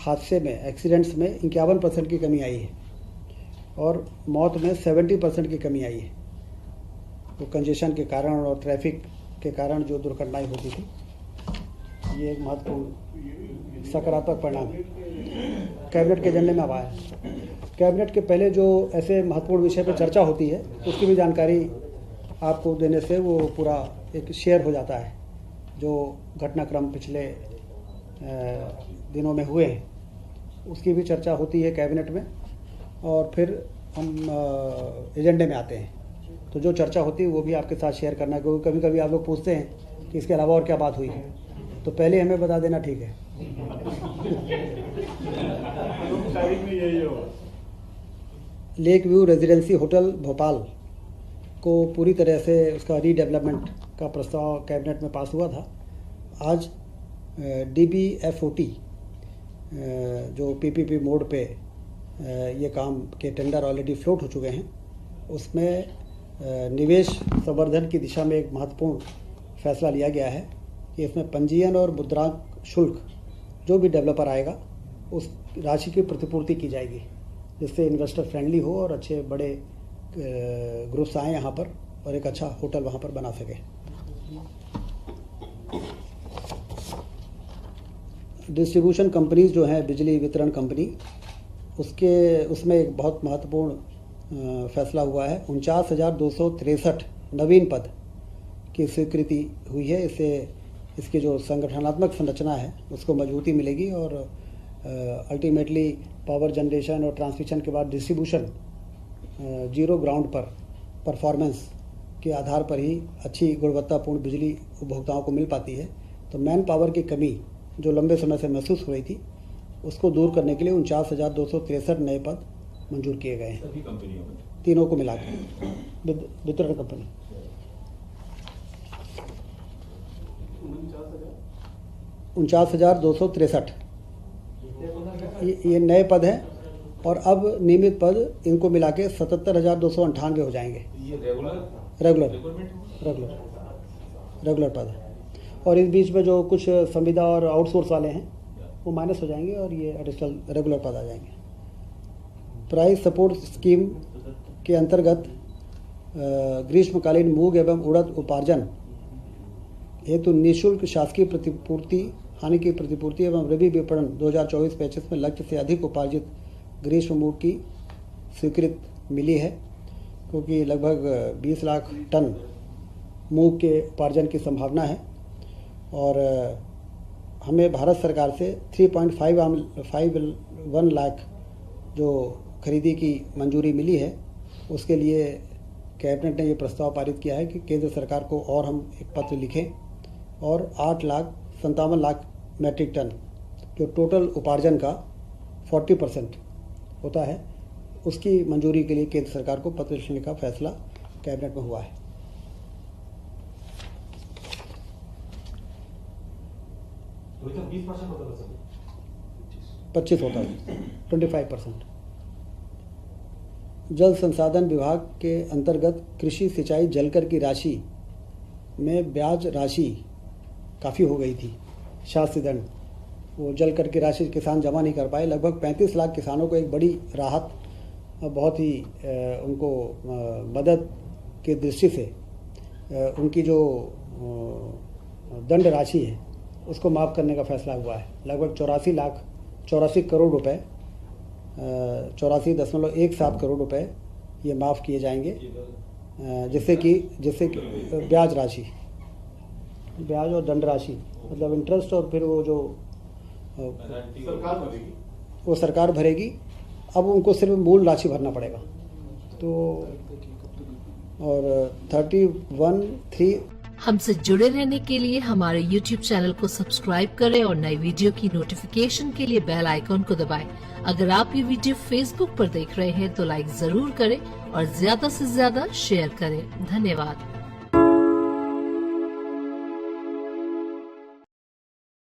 हादसे में, एक्सीडेंट्स में 51% की कमी आई है और मौत में 70% की कमी आई है। तो कंजेशन के कारण और ट्रैफिक के कारण जो दुर्घटनाएं होती थी, ये एक महत्वपूर्ण सकारात्मक परिणाम है। कैबिनेट के एजेंडे में अब आया है। कैबिनेट के पहले जो ऐसे महत्वपूर्ण विषय पर चर्चा होती है उसकी भी जानकारी आपको देने से वो पूरा एक शेयर हो जाता है। जो घटनाक्रम पिछले दिनों में हुए हैं उसकी भी चर्चा होती है कैबिनेट में और फिर हम एजेंडे में आते हैं। तो जो चर्चा होती है वो भी आपके साथ शेयर करना है, क्योंकि कभी कभी आप लोग पूछते हैं कि इसके अलावा और क्या बात हुई है, तो पहले हमें बता देना ठीक है। Lake view residency hotel Bhopal को पूरी तरह से उसका रीडेवलपमेंट का प्रस्ताव कैबिनेट में पास हुआ था। आज DBFOT जो PPP मोड पे ये काम के टेंडर ऑलरेडी फ्लोट हो चुके हैं, उसमें निवेश संवर्धन की दिशा में एक महत्वपूर्ण फैसला लिया गया है कि इसमें पंजीयन और मुद्रांक शुल्क जो भी डेवलपर आएगा उस राशि की प्रतिपूर्ति की जाएगी, जिससे इन्वेस्टर फ्रेंडली हो और अच्छे बड़े ग्रुप्स आए यहाँ पर और एक अच्छा होटल वहाँ पर बना सके। डिस्ट्रीब्यूशन कंपनीज जो हैं, बिजली वितरण कंपनी, उसमें एक बहुत महत्वपूर्ण फैसला हुआ है। 49,263 नवीन पद की स्वीकृति हुई है। इससे इसकी जो संगठनात्मक संरचना है उसको मजबूती मिलेगी और अल्टीमेटली पावर जनरेशन और ट्रांसमिशन के बाद डिस्ट्रीब्यूशन जीरो ग्राउंड पर परफॉर्मेंस के आधार पर ही अच्छी गुणवत्तापूर्ण बिजली उपभोक्ताओं को मिल पाती है। तो मैन पावर की कमी जो लंबे समय से महसूस हो रही थी उसको दूर करने के लिए 49,263 नए पद मंजूर किए गए हैं, सभी कंपनियों में, तीनों को मिलाकर वितरण कंपनी। 49,263 ये नए पद हैं और अब नियमित पद इनको मिला के 77,298 हो जाएंगे। ये रेगुलर पद है। और इस बीच में जो कुछ संविदा और आउटसोर्स वाले हैं वो माइनस हो जाएंगे और ये एडिशनल रेगुलर पद आ जाएंगे। प्राइस सपोर्ट स्कीम के अंतर्गत ग्रीष्मकालीन मूंग एवं उड़द उपार्जन हेतु निःशुल्क शासकीय प्रतिपूर्ति, हानि की प्रतिपूर्ति एवं रबी विपणन 2024-25 में लक्ष्य से अधिक उपार्जित ग्रीष्म मूंग की स्वीकृति मिली है, क्योंकि लगभग 20 लाख टन मूंग के उपार्जन की संभावना है और हमें भारत सरकार से 3.51 लाख जो खरीदी की मंजूरी मिली है, उसके लिए कैबिनेट ने ये प्रस्ताव पारित किया है कि केंद्र सरकार को और हम एक पत्र लिखें और 8,57 लाख मैट्रिक टन जो टोटल उपार्जन का 40% होता है उसकी मंजूरी के लिए केंद्र सरकार को पत्र लिखने का फैसला कैबिनेट में हुआ है। तो 20% होता है, 25 होता है, 25%। जल संसाधन विभाग के अंतर्गत कृषि सिंचाई जलकर की राशि में ब्याज राशि काफ़ी हो गई थी, शास्ति दंड, वो जलकर की राशि किसान जमा नहीं कर पाए। लगभग 35 लाख किसानों को एक बड़ी राहत, बहुत ही उनको मदद की दृष्टि से उनकी जो दंड राशि है उसको माफ़ करने का फैसला हुआ है। लगभग 84 करोड़ रुपए, 84.17 करोड़ रुपए ये माफ़ किए जाएंगे, जिससे कि ब्याज और दंड राशि मतलब इंटरेस्ट और फिर वो जो सरकार भरेगी। अब उनको सिर्फ मूल राशि भरना पड़ेगा। तो और 31(3) हमसे जुड़े रहने के लिए हमारे YouTube चैनल को सब्सक्राइब करें और नई वीडियो की नोटिफिकेशन के लिए बेल आइकॉन को दबाएं। अगर आप ये वीडियो Facebook पर देख रहे हैं तो लाइक जरूर करें और ज्यादा से ज्यादा शेयर करें। धन्यवाद।